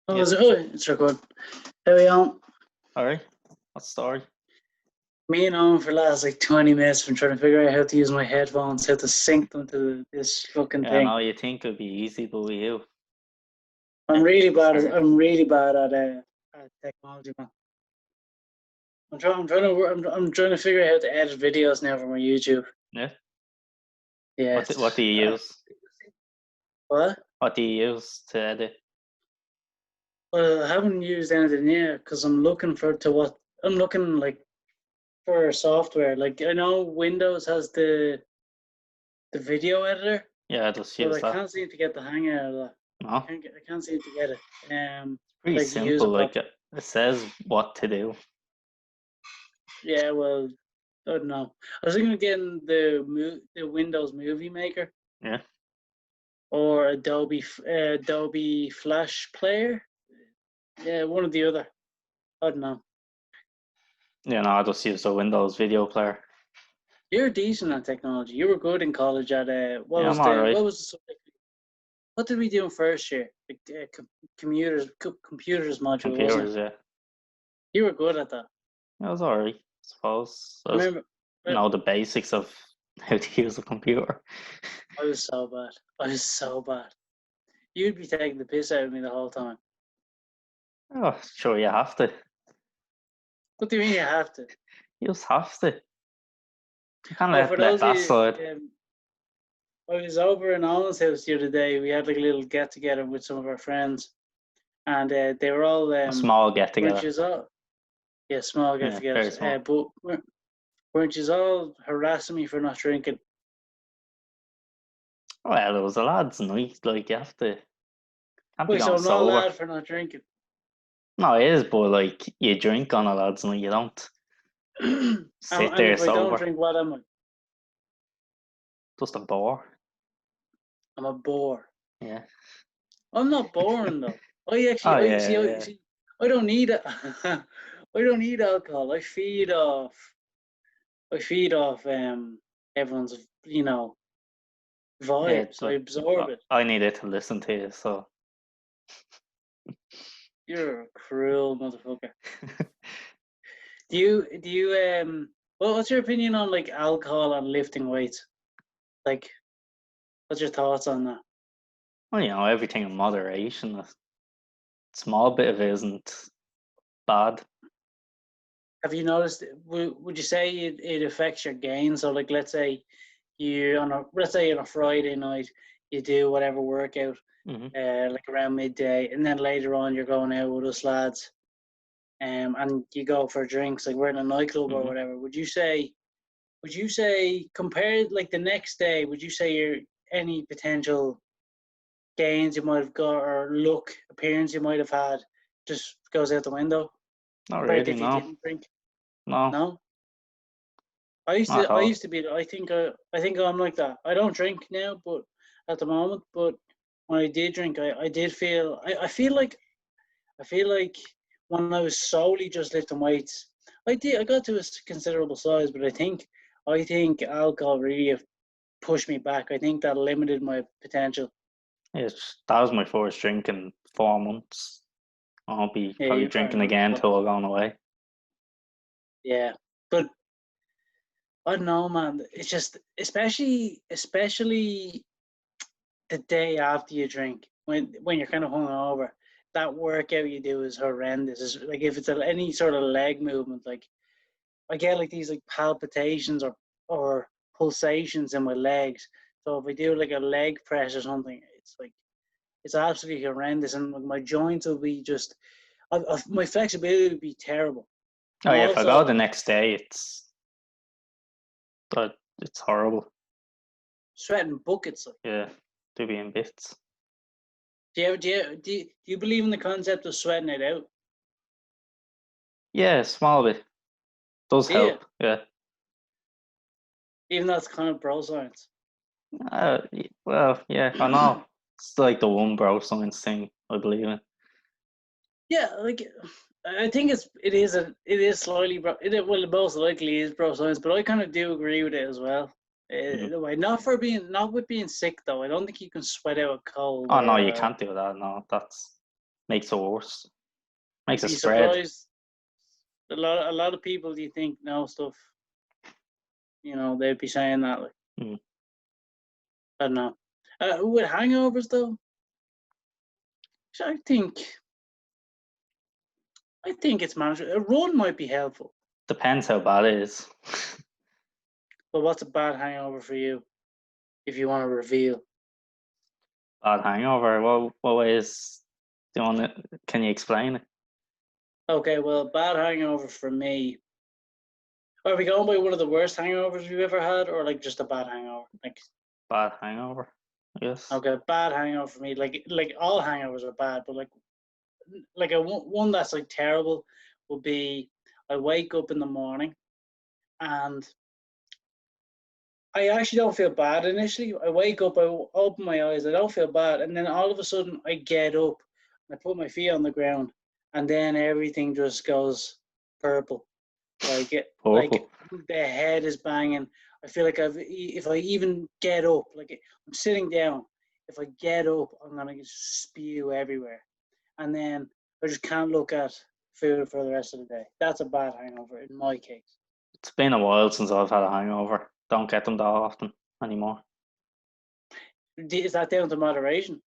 Oh, Yep. it's recording. There we go. Alright. What story? Me and Owen for the last 20 minutes been trying to figure out how to use my headphones, how to sync them to this fucking Yeah, thing. no, you think it'd be easy, but with you. I'm it's really just bad. hard. I'm really bad at technology, man. I'm trying to work. I'm trying to figure out how to edit videos now for my YouTube. Yeah. Yeah. What do you use? What? What do you use to edit? Well, I haven't used anything yet because I'm looking for for software. Like I know Windows has the video editor. Yeah, I just But use I that. can't seem to get the hang out of that. No. I can't seem to get it. Pretty Like use simple, it like properly. it says what to do. Yeah, well, I don't know. I was thinking of getting the Windows Movie Maker. Yeah. Or Adobe Flash Player. Yeah, one or the other. I don't know. Yeah, no, I just use the Windows video player. You're decent at technology. You were good in college at Yeah, I'm alright. what was the subject? What did we do in first year? Like, computers module, Computers, wasn't it? yeah. You were good at that. Yeah, it was alright, I suppose. I remember. Know the basics of how to use a computer. I was so bad. I was so bad. You'd be taking the piss out of me the whole time. Oh, sure, you have to. What do you mean you have to? You just have to. You can't For let those of that you, slide. I was over in Alan's house the other day. We had like a little get together with some of our friends, and they were all A small get together. Small get Yeah, very small. togethers. But weren't you all harassing me for not drinking? Well, it was a lad's night. Like you have to. Can't be Wait, so going I'm not sober. allowed for not drinking? No, it is, but like you drink on a lad's night. You don't sit And there if I don't sober. drink, what am I? Just a bore. I'm a bore. Yeah. I'm not boring though. I actually, Oh yeah. see, I don't need it. I don't need alcohol. I feed off everyone's vibes. I absorb it. I needed to listen to you, so You're a cruel motherfucker. Do you well, what's your opinion on like alcohol and lifting weights? Like, what's your thoughts on that? well, everything in moderation. A small bit of it isn't bad. Have you noticed? Would you say it affects your gains? So, like, let's say on a Friday night, you do whatever workout, like around midday, and then later on you're going out with us lads, and you go for drinks, like we're in a nightclub or whatever. Would you say compared like the next day? Would you say any potential gains you might have got or appearance you might have had just goes out the window? Not Compared to really, if you no. didn't drink? No. No. I used to be. I think I'm like that. I don't drink now, but at the moment, but when I did drink, I did feel. I feel like when I was solely just lifting weights, I got to a considerable size, but I think alcohol really pushed me back. I think that limited my potential. That was my first drink in 4 months. I'll be probably you drinking probably again till we're going away. Yeah, but I don't know, man. It's just especially the day after you drink, when you're kind of hungover, that workout you do is horrendous. It's like if it's any sort of leg movement, like I get like these like palpitations or pulsations in my legs. So if I do like a leg press or something, it's absolutely horrendous, and my joints will be just, my flexibility would be terrible. Oh And yeah, if I go also, the next day, it's horrible. sweating buckets. Like. Yeah, to be in bits. Do you believe in the concept of sweating it out? Yeah, small bit. Does help. Yeah. Even though it's kind of bro science. Well, yeah, I know. It's like the one bro science thing I believe in. Yeah, like I think it is slightly bro. Well, most likely is bro science, but I kind of do agree with it as well. In a way, not with being sick though. I don't think you can sweat out a cold. Oh no, you can't do that. No, that's makes it worse. Makes You'd it be spread. surprised. A lot of people, do you think, know stuff? They'd be saying that. Like, Mm. I don't know. With hangovers, though, I think it's manageable. A run might be helpful. Depends how bad it is. But what's a bad hangover for you, if you want to reveal? Bad hangover. What ways do you want it? Can you explain it? Okay, well, bad hangover for me. Are we going by one of the worst hangovers we've ever had, or like just a bad hangover? Like, Bad hangover, yes. okay, bad hangover for me. Like all hangovers are bad, but like one that's like terrible would be I wake up in the morning and I actually don't feel bad initially. I wake up, I open my eyes, I don't feel bad, and then all of a sudden I get up and I put my feet on the ground, and then everything just goes purple. Like Purple. the head is banging. I feel like if I even get up, like I'm sitting down, if I get up, I'm gonna just spew everywhere, and then I just can't look at food for the rest of the day. That's a bad hangover in my case. It's been a while since I've had a hangover. Don't get them that often anymore. Is that down to moderation?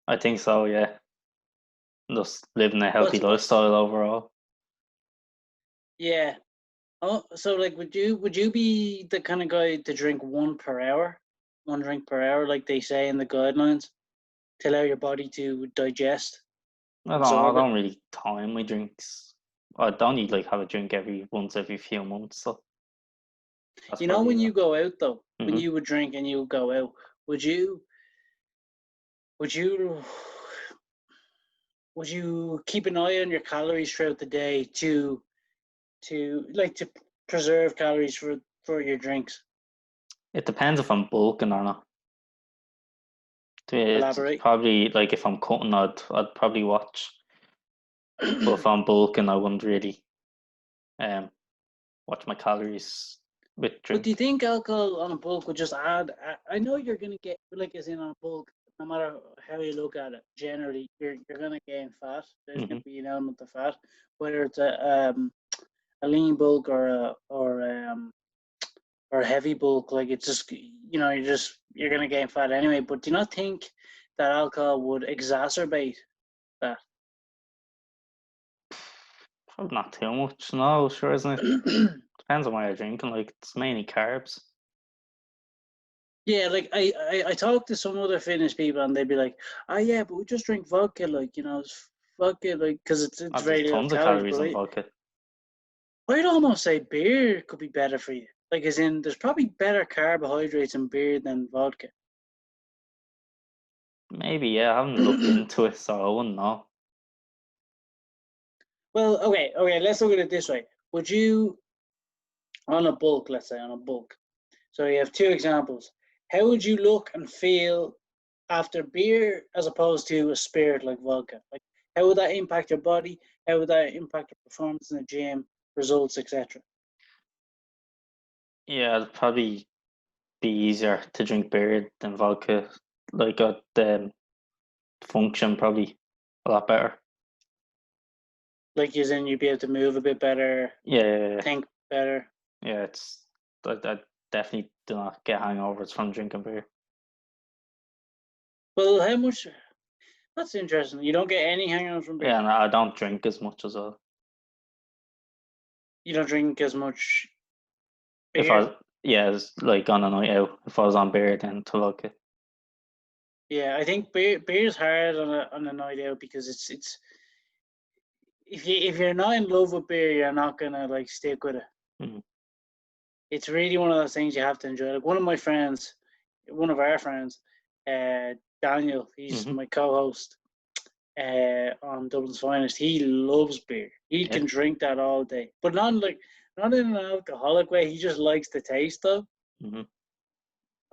I think so, yeah. Just living a healthy What's lifestyle overall. Yeah. Oh, so like, would you be the kind of guy to drink one drink per hour, like they say in the guidelines, to allow your body to digest, I absorb it? don't really time my drinks. I don't need like have a drink once every few months. So that's probably When you go out though, when Mhm. you would drink and you would go out, would you would you would you keep an eye on your calories throughout the day to preserve calories for your drinks? It depends if I'm bulking or not. It's Elaborate. probably like if I'm cutting, I'd probably watch. But if I'm bulking, I wouldn't really um watch my calories with But do you drink. think alcohol on a bulk would just add? I know you're gonna get like as in on a bulk, no matter how you look at it. Generally, you're gonna gain fat. There's Hmm gonna be an element of fat, whether it's a lean bulk or a heavy bulk. Like it's just you're gonna gain fat anyway. But do you not think that alcohol would exacerbate that? Probably not too much. No, sure, isn't it? Depends on what you're drinking. Like it's mainly carbs. Yeah, like I talk to some other fitness people and they'd be like, "Oh yeah, but we just drink vodka, like it's vodka, like because it's Oh, there's very little tons of calories." calories But in vodka. I'd almost say beer could be better for you. Like as in, there's probably better carbohydrates in beer than vodka. Maybe, yeah. I haven't looked into it, so I wouldn't know. Well, okay, let's look at it this way. Would you on a bulk, let's say on a bulk. So you have two examples. How would you look and feel after beer as opposed to a spirit like vodka? Like, how would that impact your body? How would that impact your performance in the gym, results, etc.? Yeah, it'd probably be easier to drink beer than vodka. Like, the function probably a lot better. Like, as in, you'd be able to move a bit better, Yeah, think better. yeah. I definitely do not get hangovers from drinking beer. Well, how much? That's interesting. You don't get any hangovers from beer. Yeah, and I don't drink as much as well. You don't drink as much If beer. it's like on a night out. If I was on beer, then to look it. Yeah, I think beer's hard on a night out because it's if you're not in love with beer, you're not gonna like stick with it. Mhm. It's really one of those things you have to enjoy. Like one of our friends, Daniel, he's Mhm. my co-host on Dublin's Finest. He loves beer. He Yeah. can drink that all day, but not in an alcoholic way. He just likes the taste of. Mhm.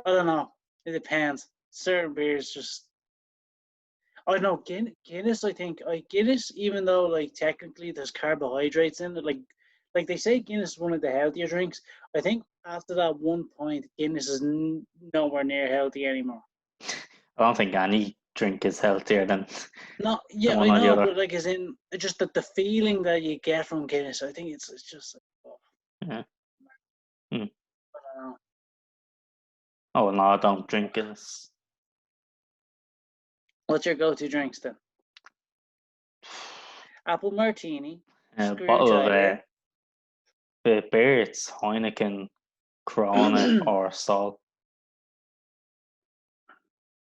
I don't know. It depends. Certain beers just. I don't know. Guinness. I think Guinness, even though like technically there's carbohydrates in it, like they say Guinness is one of the healthier drinks. I think after that one point, Guinness is nowhere near healthy anymore. I don't think any drink is healthier than No, than yeah, one I or the know, other. but like, as in, just that the feeling that you get from Guinness, I think it's just like, oh, Yeah. I don't know. Oh no, I don't drink Guinness. What's your go-to drinks then? Apple martini, A bottle of screwdriver. beer. It's Heineken, Corona, or Salt.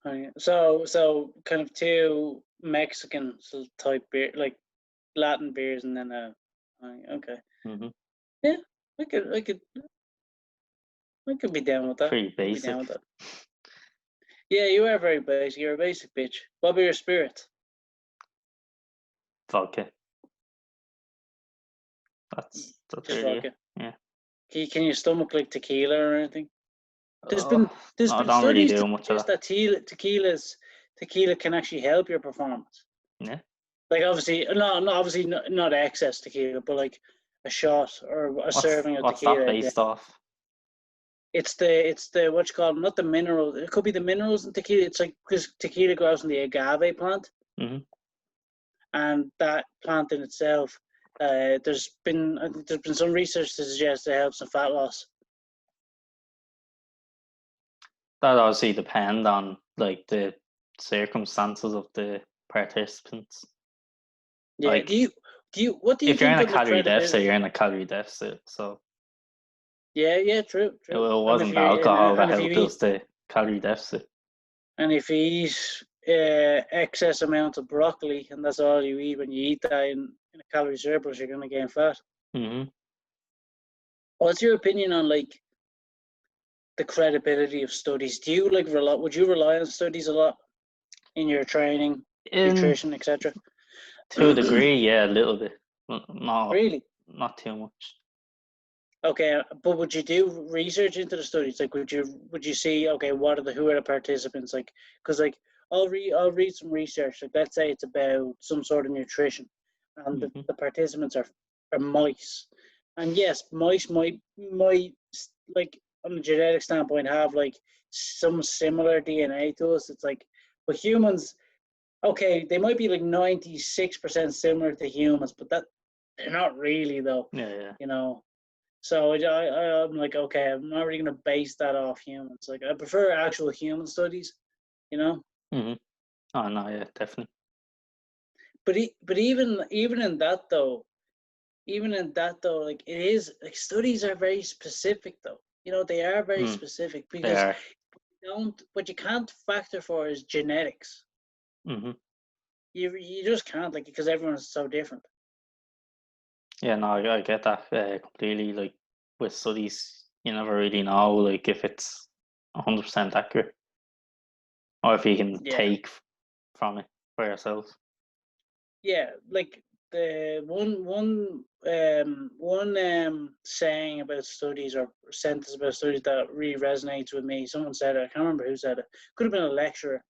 Oh, yeah. So kind of two Mexican type beer, like Latin beers, and then okay, Mm-hmm. yeah, I could be down with that. Pretty I'd be down basic. with that. Yeah, you are very basic. You're a basic bitch. What about your spirit? Vodka. That's Just really it. vodka. Yeah. Can you stomach like tequila or anything? There's Oh, been there's no, I been don't really studies to do much of suggest that. that tequila can actually help your performance. Yeah. Like obviously, not excess tequila, but like a shot or a serving of What's that tequila a day. based off? It's the what you call them, not the mineral. It could be the minerals in tequila. It's like because tequila grows in the agave plant, Mm-hmm. and that plant in itself, there's been some research to suggest it helps in fat loss. That obviously depend on like the circumstances of the participants. Yeah. Like What do you if you're in think a on the calorie deficit, credibility? you're in a calorie deficit. So Yeah, true, it true. And if wasn't you alcohol that and if you helped us eat the calorie deficit. and if you eat excess amount of broccoli and that's all you eat when you eat that in a calorie surplus, you're gonna gain fat. Mm-hmm. What's your opinion on like the credibility of studies? Do you like would you rely on studies a lot in your training, In nutrition, etc.? to a degree, yeah, a little bit. Not Really? not too much. Okay, but would you do research into the studies? Like, would you see, okay, who are the participants? Like, because like I'll read some research. Like, let's say it's about some sort of nutrition, and Mm-hmm. the participants are mice, and yes, mice might like on a genetic standpoint have like some similar DNA to us. It's like, but humans, okay, they might be like 96% similar to humans, but they're not really though, Yeah. you know. So I'm like, okay, I'm not really going to base that off humans. Like, I prefer actual human studies, you know. Mm-hmm. Oh no, yeah, definitely. But even in that though, like it is like studies are very specific though. You know, they are very Mm, specific they because are. what you can't factor for is genetics. Mm-hmm. You just can't, like, because everyone's so different. Yeah, no, I get that completely. Like with studies, you never really know like if it's 100% accurate or if you can Yeah. take from it for yourself. Yeah, like the one saying about studies or sentence about studies that really resonates with me. Someone said it. I can't remember who said it. Could have been a lecturer.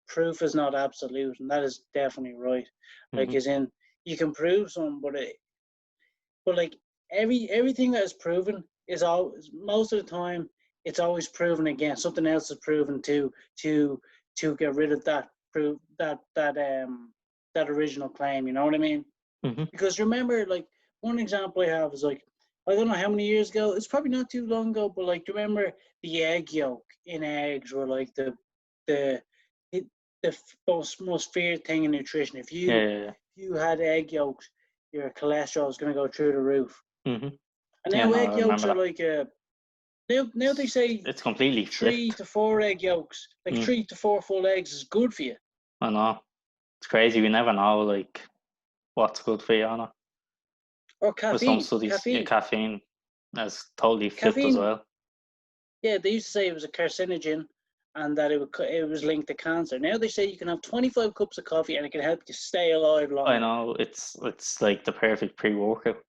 Proof is not absolute, and that is definitely right. Like, Mm-hmm. as in, you can prove something, but like everything that is proven is always, most of the time, it's always proven again. Something else is proven to get rid of that proof that original claim. You know what I mean? Mm-hmm. Because remember, like, one example I have is like, I don't know how many years ago. It's probably not too long ago, but like, do you remember the egg yolk in eggs were like the it, the most feared thing in nutrition? If Yeah. you had egg yolks, your cholesterol is going to go through the roof. Mm-hmm. And Yeah, now no, egg I yolks remember are that. like now they say It's completely 3 to 4 egg yolks, like Mm, 3 to 4 full eggs is good for you. I know. It's crazy. We never know like what's good for you or not. Or With some caffeine, studies, yeah, caffeine is totally flipped as caffeine. well. Yeah, they used to say it was a carcinogen and that it was linked to cancer. Now they say you can have 25 cups of coffee and it can help you stay alive I longer. know it's like the perfect pre-workout.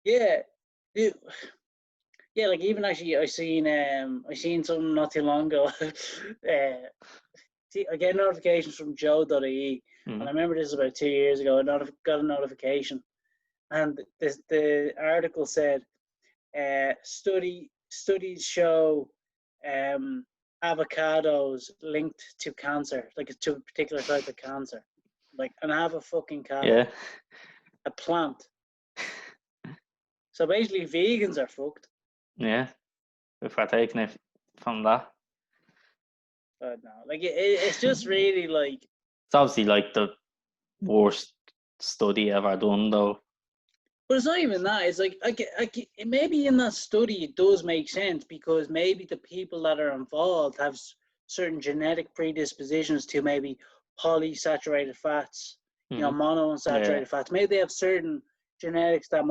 Yeah. Yeah, like even actually I seen something not too long ago. I get notifications from Joe.ie, and Mm-hmm. I remember this was about 2 years ago. I got a notification, and the article said, studies show avocados linked to cancer, like to a particular type of cancer, like an avocado, Yeah. a plant. So basically, vegans are fucked. Yeah. If we're taking it from that. But no, like it's just really like. It's obviously like the worst study ever done, though. But it's not even that. It's like maybe in that study it does make sense because maybe the people that are involved have certain genetic predispositions to maybe polysaturated fats, monounsaturated Yeah. fats. Maybe they have certain genetics that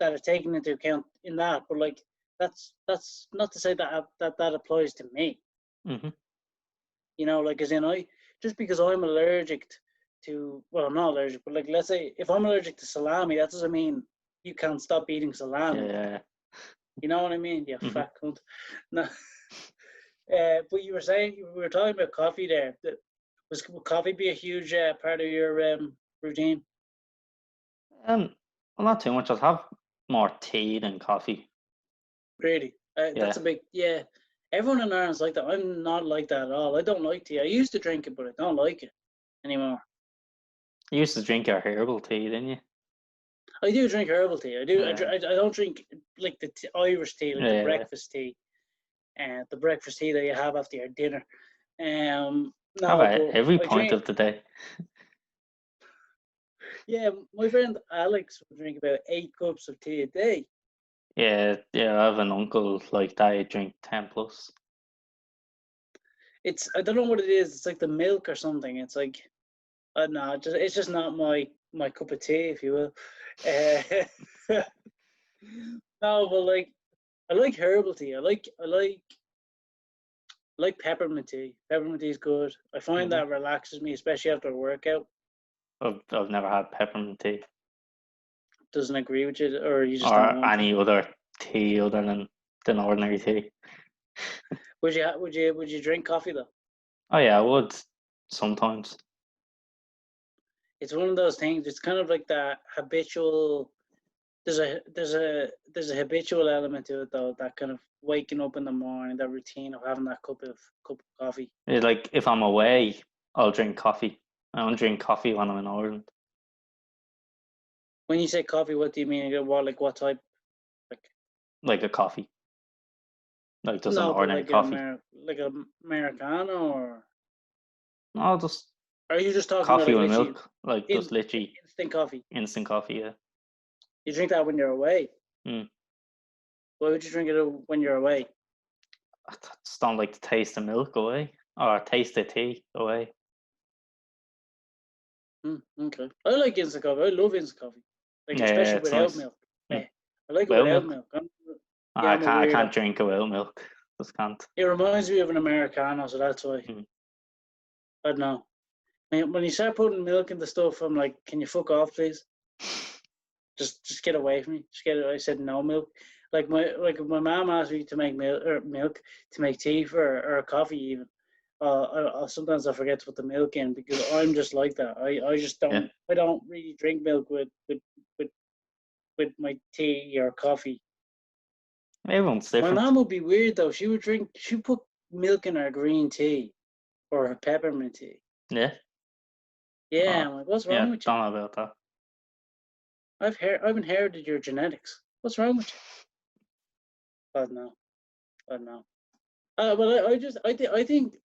that are taken into account in that. But like that's not to say that applies to me. Like as in just because I'm allergic to, well, I'm not allergic, but like let's say if I'm allergic to salami, that doesn't mean you can't stop eating salami. Yeah. You know what I mean? You fat cunt. No. But you were saying, we were talking about coffee there. Will coffee be a huge part of your routine? Well, not too much. I'll have more tea than coffee. Really? That's a big, yeah. Everyone in Ireland's like that. I'm not like that at all. I don't like tea. I used to drink it, but I don't like it anymore. You used to drink your herbal tea, didn't you? I do drink herbal tea. I do. Yeah. I don't drink like the Irish tea, like the breakfast tea, and the breakfast tea that you have after your dinner. No, Have but every I point drink. of the day. Yeah, my friend Alex would drink about 8 cups of tea a day. Yeah. I have an uncle like that. He drink 10 plus. I don't know what it is. It's like the milk or something. It's like, no, it's just not my cup of tea, if you will. No, but like I like herbal tea. I like peppermint tea. Peppermint tea is good. I find that relaxes me, especially after a workout. I've never had peppermint tea. Doesn't agree with you, or you just don't Or want any other tea other than ordinary tea. Would you drink coffee though? Oh yeah, I would sometimes. It's one of those things. It's kind of like that habitual. There's a habitual element to it though. That kind of waking up in the morning, that routine of having that cup of coffee. It's like if I'm away, I'll drink coffee. I don't drink coffee when I'm in Ireland. When you say coffee, what do you mean? What type? Like a coffee. Like just an No, but ordinary like coffee. like a Americano, or No, just are you just talking about coffee like with literally milk. Like just literally instant coffee? instant coffee, yeah. You drink that when you're away. Why would you drink it when you're away? I just don't like the taste of milk away. Or taste of tea away. Okay. I like instant coffee. I love instant coffee. Like Yeah, especially it's without nice. milk. I like it Without without milk? milk. I can't drink without milk. Just can't. It reminds me of an Americano, so that's why. I don't know. When you start putting milk in the stuff, I'm like, can you fuck off, please? Just get away from me. I said no milk. Like my mom asked me to make milk to make tea or coffee even. Sometimes I forget to put the milk in because I'm just like that. I just don't. Yeah. I don't really drink milk with my tea or coffee. Everyone's different. My mom would be weird though. She would put milk in her green tea or her peppermint tea. Yeah. Yeah, I'm like, what's wrong with you? Don't know about that. I've inherited your genetics. What's wrong with you? I don't know. But I think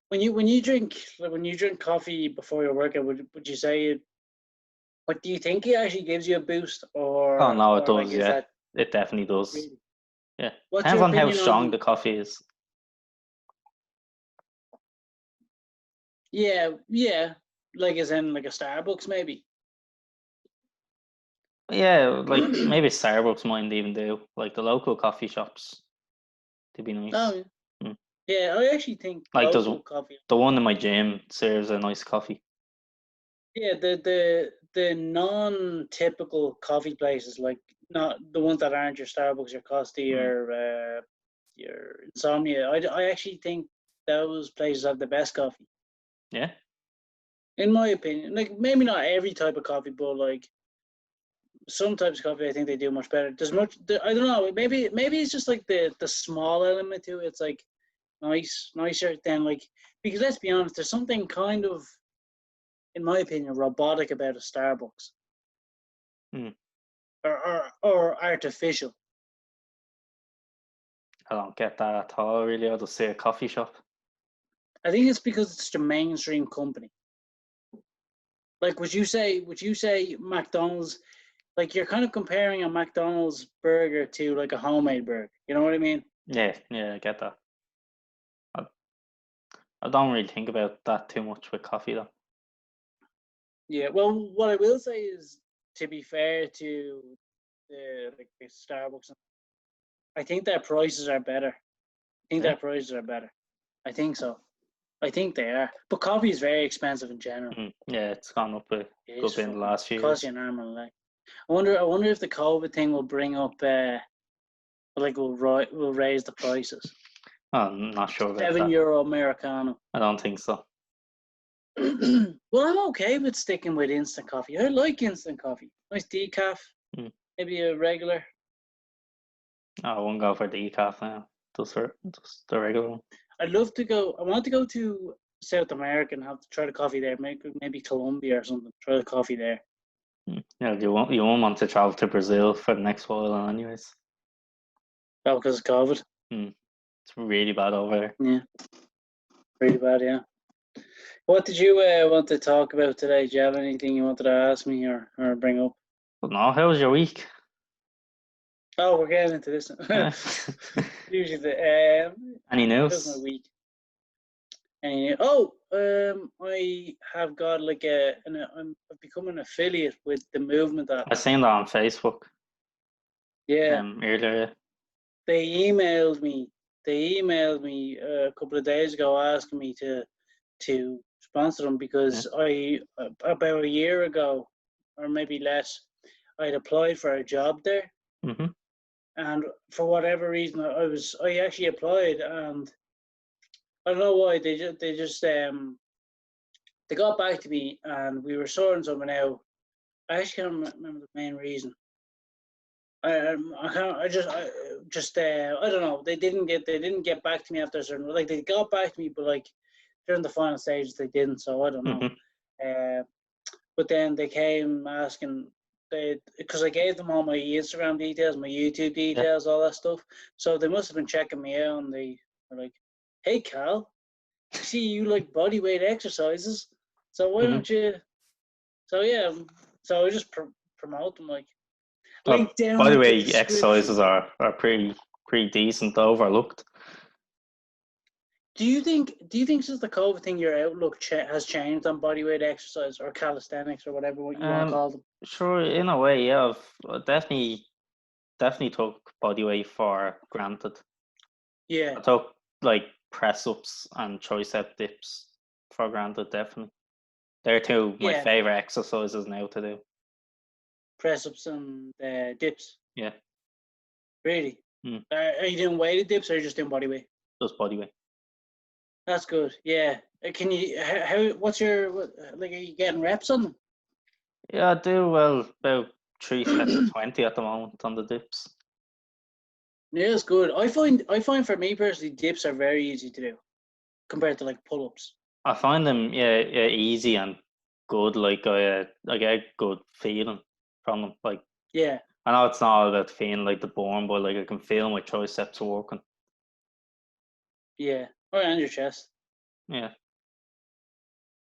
when you drink coffee before your workout, would you say what do you think it actually gives you a boost, or? Oh no, it does. Like, yeah, it definitely does. Really? Yeah, What's depends your on how opinion strong the coffee is. Yeah, like as in like a Starbucks maybe. Yeah, like maybe Starbucks mightn't even do. Like the local coffee shops, to be nice. Oh, yeah, I actually think like local coffee. The one in my gym serves a nice coffee. Yeah, the non-typical coffee places, like not the ones that aren't your Starbucks, your Costi, or your Insomnia. I actually think those places have the best coffee. Yeah. In my opinion, like maybe not every type of coffee, but like some types of coffee, I think they do much better. I don't know. Maybe it's just like the small element to it. It's like nicer than like, because let's be honest, there's something kind of, in my opinion, robotic about a Starbucks, or artificial. I don't get that at all, really. I'll just say a coffee shop. I think it's because it's the mainstream company. Like, would you say McDonald's? Like, you're kind of comparing a McDonald's burger to like a homemade burger. You know what I mean? Yeah, I get that. I don't really think about that too much with coffee, though. Yeah. Well, what I will say is, to be fair to the Starbucks, I think their prices are better. Their prices are better. I think so. I think they are. But coffee is very expensive in general. Yeah, it's gone up a good bit in the last few years. Costs you an arm and a leg. I wonder if the COVID thing will bring up, will raise the prices. I'm not sure about that. €7 Americano. I don't think so. Well, I'm okay with sticking with instant coffee. I like instant coffee. Nice decaf. Maybe a regular. I won't go for decaf now. Just the regular one. I'd love to go. I want to go to South America and have to try the coffee there. Maybe Colombia or something. Try the coffee there. Yeah, you won't want to travel to Brazil for the next while, anyways. Oh, because of COVID. It's really bad over there. Yeah, really bad. Yeah. What did you want to talk about today? Do you have anything you wanted to ask me or bring up? But no, how was your week? Oh, we're getting into this. Usually the any news? That was my week. I have got like I've become an affiliate with the movement app. I seen that on Facebook. Yeah. Earlier. They emailed me a couple of days ago asking me to sponsor them because I about a year ago, or maybe less, I'd applied for a job there. And for whatever reason, I actually applied, and I don't know why they got back to me, and we were sorting something out. I actually can't remember the main reason. I don't know. They didn't get back to me after a certain, like, they got back to me, but like during the final stages they didn't. So I don't know. But then they came asking. Because I gave them all my Instagram details, my YouTube details, all that stuff. So they must have been checking me out, and they were like, "Hey, Cal, I see you like bodyweight exercises. So why don't you?" So yeah, so I just promote them, like. Link down. Bodyweight exercises are pretty decent, overlooked. Do you think since the COVID thing, your outlook has changed on bodyweight exercise or calisthenics or whatever you want to call them? Sure, in a way, yeah. I've definitely took bodyweight for granted. Yeah. I took like press ups and tricep dips for granted. Definitely, they're two my favorite exercises now to do. Press ups and dips. Yeah. Really? Are you doing weighted dips or are you just doing bodyweight? Just bodyweight. That's good. Yeah. Can you? What's your like? Are you getting reps on them? Yeah, I do. Well, about 3 sets of 20 at the moment on the dips. Yeah, it's good. I find for me personally, dips are very easy to do compared to like pull-ups. I find them easy and good. Like I get good feeling from them. Like yeah, I know it's not about feeling like the born, but like I can feel my triceps working. Yeah, or and your chest. Yeah.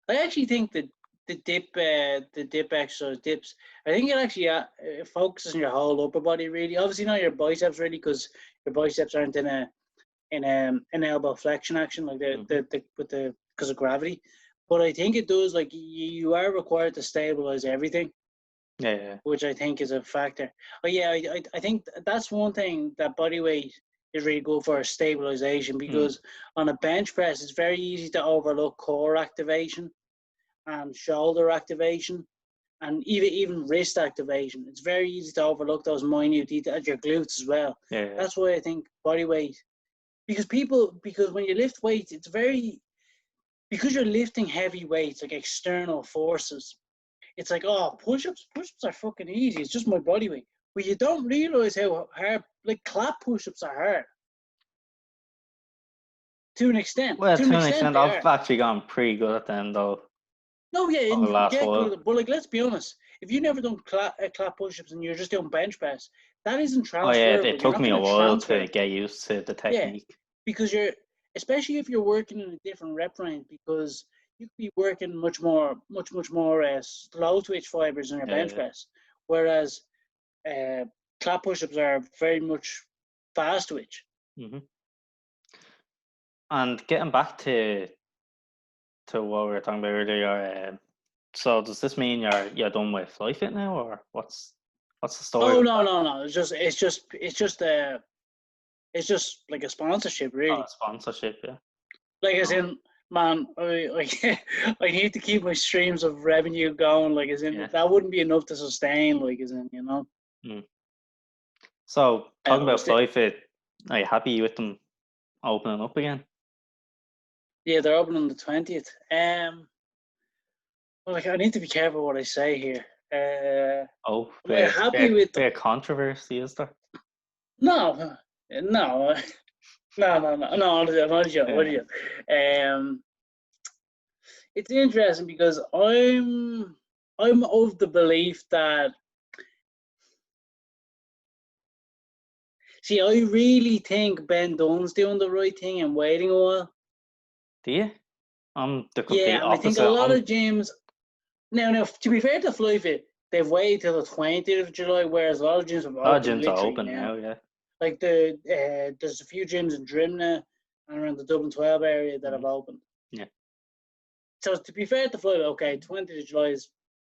I actually think that the dip exercise dips. I think it actually it focuses on your whole upper body really. Obviously not your biceps really, because your biceps aren't in an elbow flexion action like because of gravity. But I think it does, like, you are required to stabilize everything. Yeah. Which I think is a factor. Oh yeah, I think that's one thing that bodyweight is really good for, is stabilization, because on a bench press it's very easy to overlook core activation and shoulder activation and even wrist activation. It's very easy to overlook those minute details, your glutes as well. Yeah. That's why I think bodyweight, because when you lift weights, because you're lifting heavy weights, like external forces, it's like, oh, push-ups are fucking easy. It's just my body weight. But you don't realize how hard, like clap push-ups are hard. To an extent. Well, To an to an extent, extent, they I've are. actually gone pretty good at them though No, yeah, over and the you can last get good at while. it. But like, let's be honest. If you never done clap push-ups and you're just doing bench press, that isn't Oh yeah, transferable. it You're took not me a going to while transfer to it. get used to the Yeah, technique. because especially if you're working in a different rep range, because you could be working much more slow twitch fibers in your bench Yeah. press, whereas clap push-ups are very much fast twitch. Mm-hmm. And getting back to what we were talking about earlier, so does this mean you're done with Fly Fit now, or what's the story Oh with no, that? no, no! It's just like a sponsorship, Oh, really. sponsorship, yeah. Like as Oh, in, man, I need to keep my streams of revenue going. Like as in, yeah. that wouldn't be enough to sustain. Like as in, you know. Mm. So talking I about was th- Fly Fit, are you happy with them opening up again? Yeah, they're open on the 20th. Well, like I need to be careful what I say here. Oh, Am I happy with them? bit of controversy, is there? No, no, no, no. I'm not joking. It's interesting because I'm of the belief that, see, I really think Ben Dunn's doing the right thing and waiting a while. Do you? I'm the complete Yeah, and I think a opposite. lot of gyms now. To be fair to FlyFit, they've waited till the 20th of July, whereas a lot of gyms have A lot of opened gyms are literally open now. now, yeah. Like there's a few gyms in Drimna and around the Dublin 12 area that have opened. Yeah. So to be fair to FlyFit, okay, 20th of July is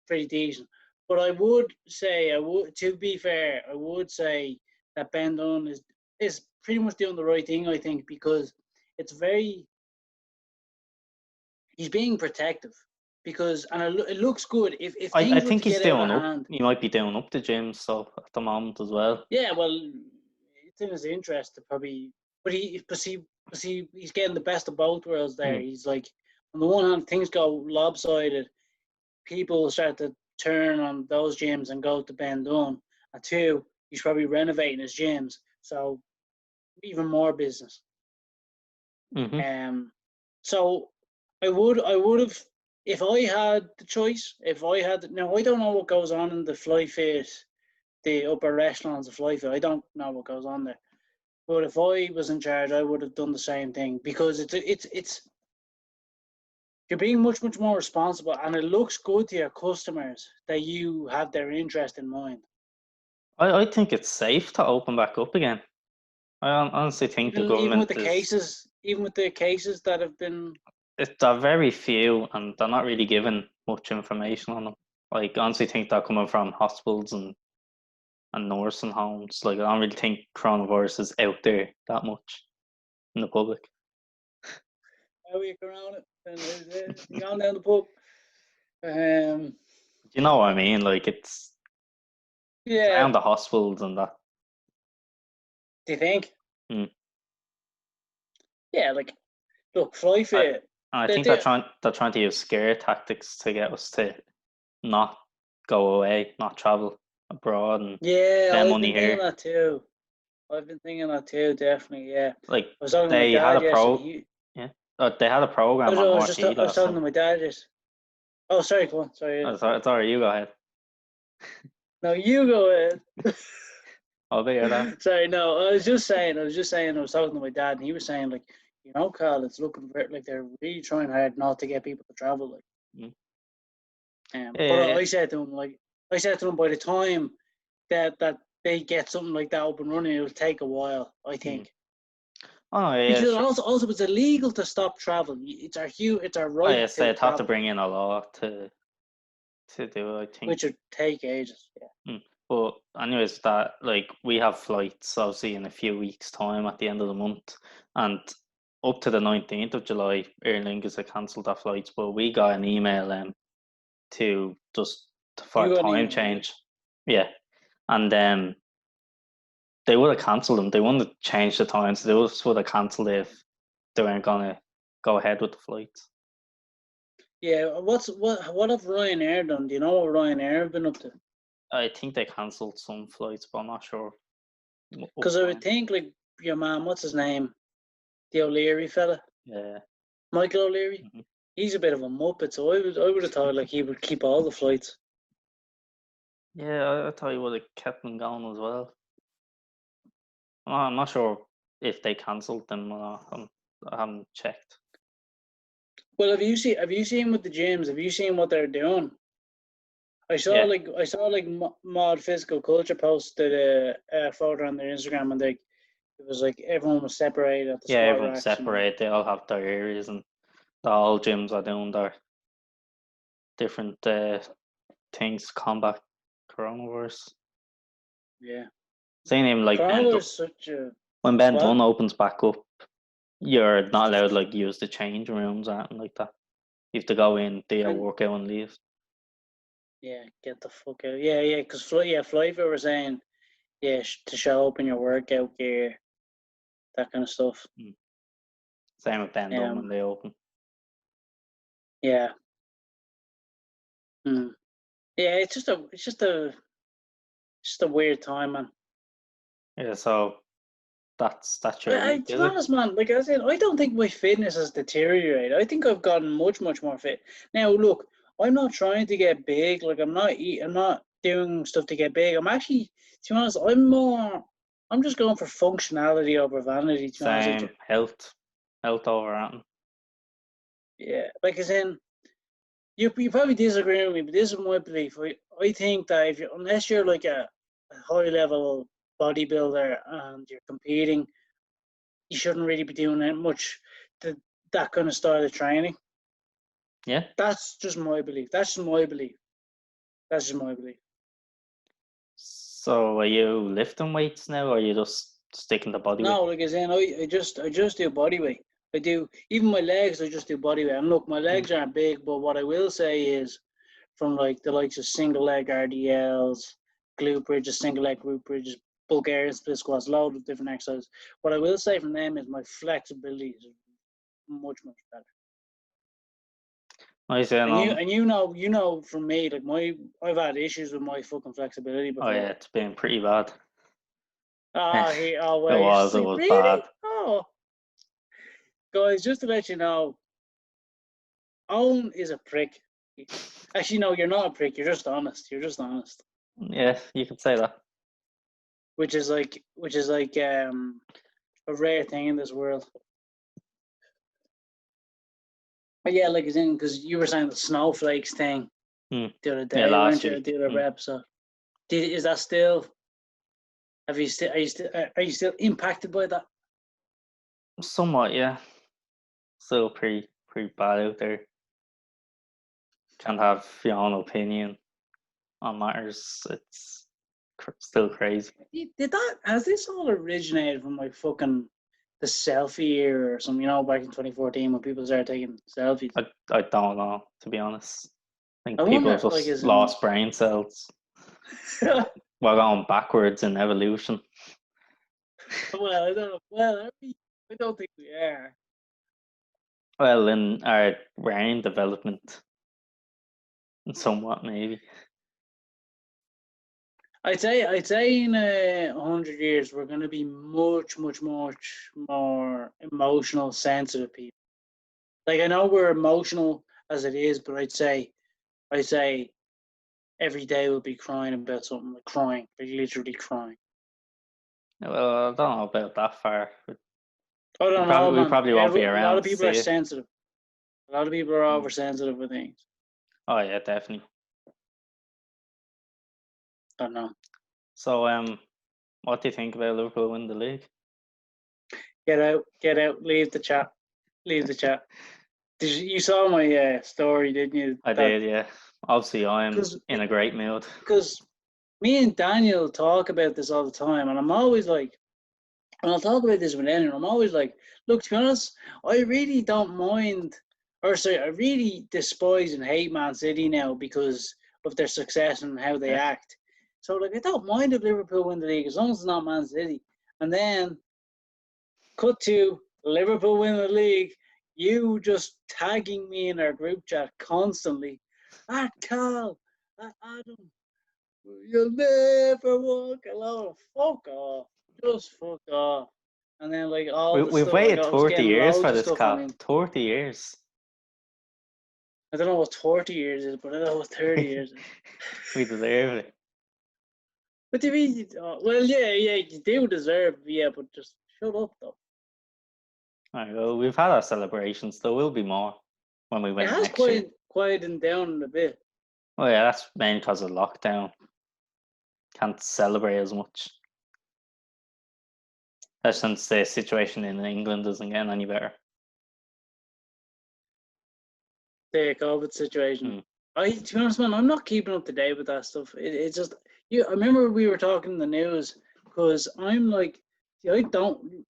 pretty decent. But I would say, to be fair, I would say that Ben Dunn is pretty much doing the right thing, I think, because it's he's being protective. Because, and it looks good, if I things were think to he's get out doing of up. hand. He might be doing up the gym so at the moment as well. Yeah, well, it's in his interest to probably, but he's getting the best of both worlds there. He's like, on the one hand, things go lopsided, people start to turn on those gyms and go to Ben Dunn. And two, he's probably renovating his gyms, so even more business. Mm-hmm. So I would have, if I had the choice, now I don't know what goes on in the Fly Fit, the upper echelons of Fly Fit. I don't know what goes on there. But if I was in charge, I would have done the same thing, because it's you're being much more responsible, and it looks good to your customers that you have their interest in mind. I think it's safe to open back up again. I honestly think the Even with government the is. cases that have been. They're very few, and they're not really given much information on them. Like, I honestly think they're coming from hospitals and nursing homes. Like, I don't really think coronavirus is out there that much in the public. How you around it? And you going down the pub. You know what I mean? Like, it's Yeah. around the hospitals and that. Do you think? Mm. Yeah, like, look, Fly Fit. I think they're trying to use scare tactics to get us to not go away, not travel abroad, and Yeah, spend I've money been thinking here. that too. Definitely. Yeah. Like, I was talking to my they had dad a yesterday. they had a program on I was RT last talking to night. my dad just. Oh, sorry, go on. Sorry. It's all right, you go ahead. No, you go ahead. I'll be that. Sorry, no. I was just saying. I was talking to my dad, and he was saying, like, Carl, it's looking like they're really trying hard not to get people to travel. Like, but I said to him, by the time that they get something like that up and running, it'll take a while, I think. Oh yeah, because sure. also it's illegal to stop traveling. It's our right. Oh yes, they'd have to bring in a law to do it, I think. Which would take ages. Yeah. But anyways, that, like, we have flights obviously in a few weeks' time at the end of the month, and up to the 19th of July, Aer Lingus had cancelled their flights, but we got an email to just for You a got an time email, change. Yeah, and they would have cancelled them. They wouldn't have changed the times. They just would have cancelled if they weren't gonna go ahead with the flights. Yeah, what have Ryanair done? Do you know what Ryanair have been up to? I think they cancelled some flights, but I'm not sure. Because I would think like your man, what's his name, the O'Leary fella, Yeah. Michael O'Leary. Mm-hmm. He's a bit of a muppet, so I would have thought like he would keep all the flights. Yeah, I thought you would have kept them going as well. I'm not sure if they cancelled them or not. I haven't checked. Well, have you seen with the gyms? Have you seen what they're doing? I saw like Mod Physical Culture posted a photo on their Instagram, and it was like everyone was separated at the Yeah, squat everyone's racks. separate. They all have their areas, and all gyms are doing their different things to combat coronavirus. Yeah, Same even like coronavirus is such a when Bend what? 1 opens back up, you're not allowed to like use the change rooms or anything like that. You have to go in, do your And workout and leave. yeah, get the fuck out. Yeah, because Flyfer were saying to show up in your workout gear, that kind of stuff. Same with Bend 1 when they open. Yeah. Yeah, it's just a weird time, man. Yeah, so that's your week, To is be it? honest, man, like I said, I don't think my fitness has deteriorated. I think I've gotten much more fit. Now, look, I'm not trying to get big. Like I'm not doing stuff to get big. I'm actually, to be honest, I'm just going for functionality over vanity. To be honest with you. Same health over anything. Yeah, like as in, you probably disagree with me, but this is my belief. I think that unless you're like a high level bodybuilder and you're competing, you shouldn't really be doing that kind of style of training. Yeah. That's just my belief. So are you lifting weights now, or are you just sticking to body weight? No, like I said, I just do body weight. I do even my legs. I just do body weight. And look, my legs aren't big, but what I will say is, from like the likes of single leg RDLs, glute bridges, single leg glute bridges, Bulgarian split squats, loads of different exercises. What I will say from them is my flexibility is much better. I say And you know from me, like I've had issues with my fucking flexibility before. Oh yeah, it's been pretty bad. Well, It was really? bad. Oh, guys, just to let you know, Owen is a prick. Actually, no, you're not a prick. You're just honest. Yeah, you could say that. Which is like a rare thing in this world. But yeah, like because you were saying the snowflakes thing the other day, last weren't you? week. The other episode. Is that still? Are you still impacted by that? Somewhat, yeah. Still pretty bad out there. Can't have your own opinion on matters. It's still crazy. Has this all originated from like fucking the selfie era or something? You know, back in 2014 when people started taking selfies. I don't know, to be honest. I think I people wonder, have just lost brain cells. We're going backwards in evolution. Well, I don't know. Well, I don't think we are. Well, in our brain development, somewhat maybe. I'd say in 100 years we're going to be much more emotional, sensitive people. Like I know we're emotional as it is, but I'd say every day we'll be crying about something, like literally crying. Well, I don't know about that far. I don't know, man. We probably won't be A lot around of to people see are it. sensitive. A lot of people are oversensitive with things. Oh yeah, definitely. I don't know. So, what do you think about Liverpool win the league? Get out, leave the chat. You saw my story, didn't you? I did, yeah. Obviously, I'm in a great mood. Because me and Daniel talk about this all the time, and I'm always like, and I'll talk about this with anyone, I'm always like, look, to be honest, I really don't mind, I really despise and hate Man City now because of their success and how they act. So, like, I don't mind if Liverpool win the league as long as it's not Man City. And then, cut to Liverpool win the league, you just tagging me in our group chat constantly. At Cal, at Adam, you'll never walk alone. Fuck off. Just fuck off. And then like all the We've stuff, like waited I was 30 getting years loads for of this, stuff on Cal. him. 30 years. I don't know what 40 years is, but I know what 30 years is. We deserve it. But to me, well, yeah, you do deserve, but just shut up though. All right, well, we've had our celebrations. There will be more when we It win has next year. quieted down a bit. Oh yeah, that's mainly because of lockdown. Can't celebrate as much. Since the situation in England isn't getting any better. The COVID situation. To be honest, man, I'm not keeping up to date with that stuff. It's just I remember we were talking in the news because I'm like, I don't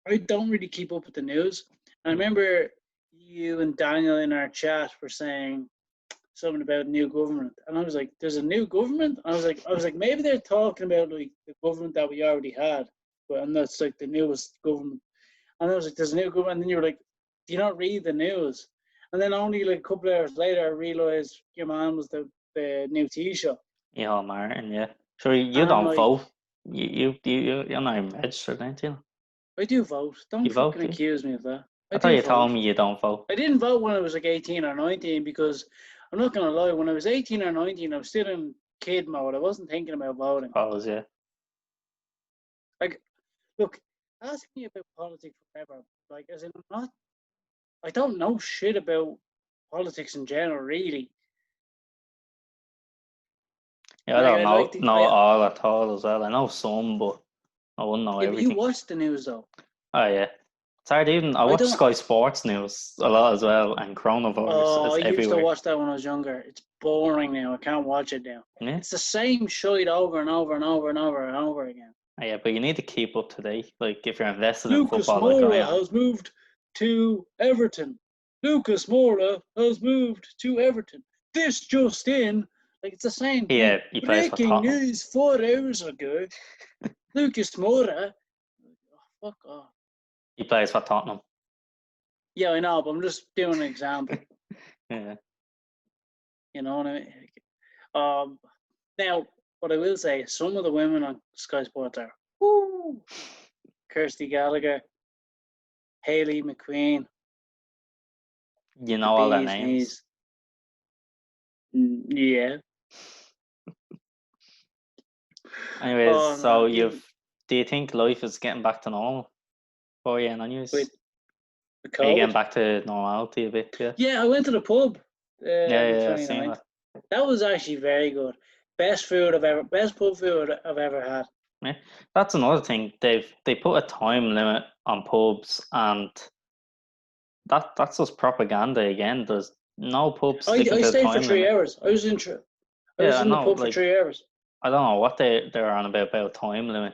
I don't really keep up with the news. I remember you and Daniel in our chat were saying something about new government, and I was like, "There's a new government." I was like, maybe they're talking about like the government that we already had, and that's like the newest government. And I was like, "There's a new government," and then you were like, "Do you not read the news?" And then only like a couple of hours later, I realised your man was the new Taoiseach. Yeah, Martin. Yeah. Sure, you And I'm don't like, vote. You're not even registered, ain't you? I do vote. Don't You vote, fucking do you? accuse me of that. I I thought do you told vote. me you don't vote. I didn't vote when I was like 18 or 19 because I'm not gonna lie. When I was 18 or 19, I was still in kid mode. I wasn't thinking about voting. Suppose, yeah. Like, look, ask me about politics forever. Like, as in, I don't know shit about politics in general, really. Yeah, I Like, don't know all at all as well. I know some, but I wouldn't know Yeah, but you everything. watch the news though. Oh yeah. It's hard even. I watch Sky Sports News a lot as well, and coronavirus is I used everywhere. to watch that when I was younger. It's boring now. I can't watch it now. Yeah. It's the same shit over and over and over and over and over again. Oh, yeah, but you need to keep up to date. Like if you're invested in Lucas football, Moura has moved to Everton. Lucas Moura has moved to Everton. This just in. Like it's the same thing. Yeah, he plays for Breaking Tottenham. news 4 hours ago. Lucas Moura. Oh, fuck off. He plays for Tottenham. Yeah, I know, but I'm just doing an example. Yeah. You know what I mean? Now, what I will say, some of the women on Sky Sports are, woo! Kirsty Gallagher, Hayley McQueen. You know all their names. Yeah. Anyways, so do you think life is getting back to normal for you? Anyways, with the are you getting COVID? back to normality a bit? Yeah. Yeah, I went to the pub. I've seen that. That was actually very good. Best pub food I've ever had. Yeah, that's another thing. They put a time limit on pubs, and that's just propaganda again. There's no pub sticking to the stayed time for 3 limit. hours. I was in the pub for 3 hours. I don't know what they're on about time limit.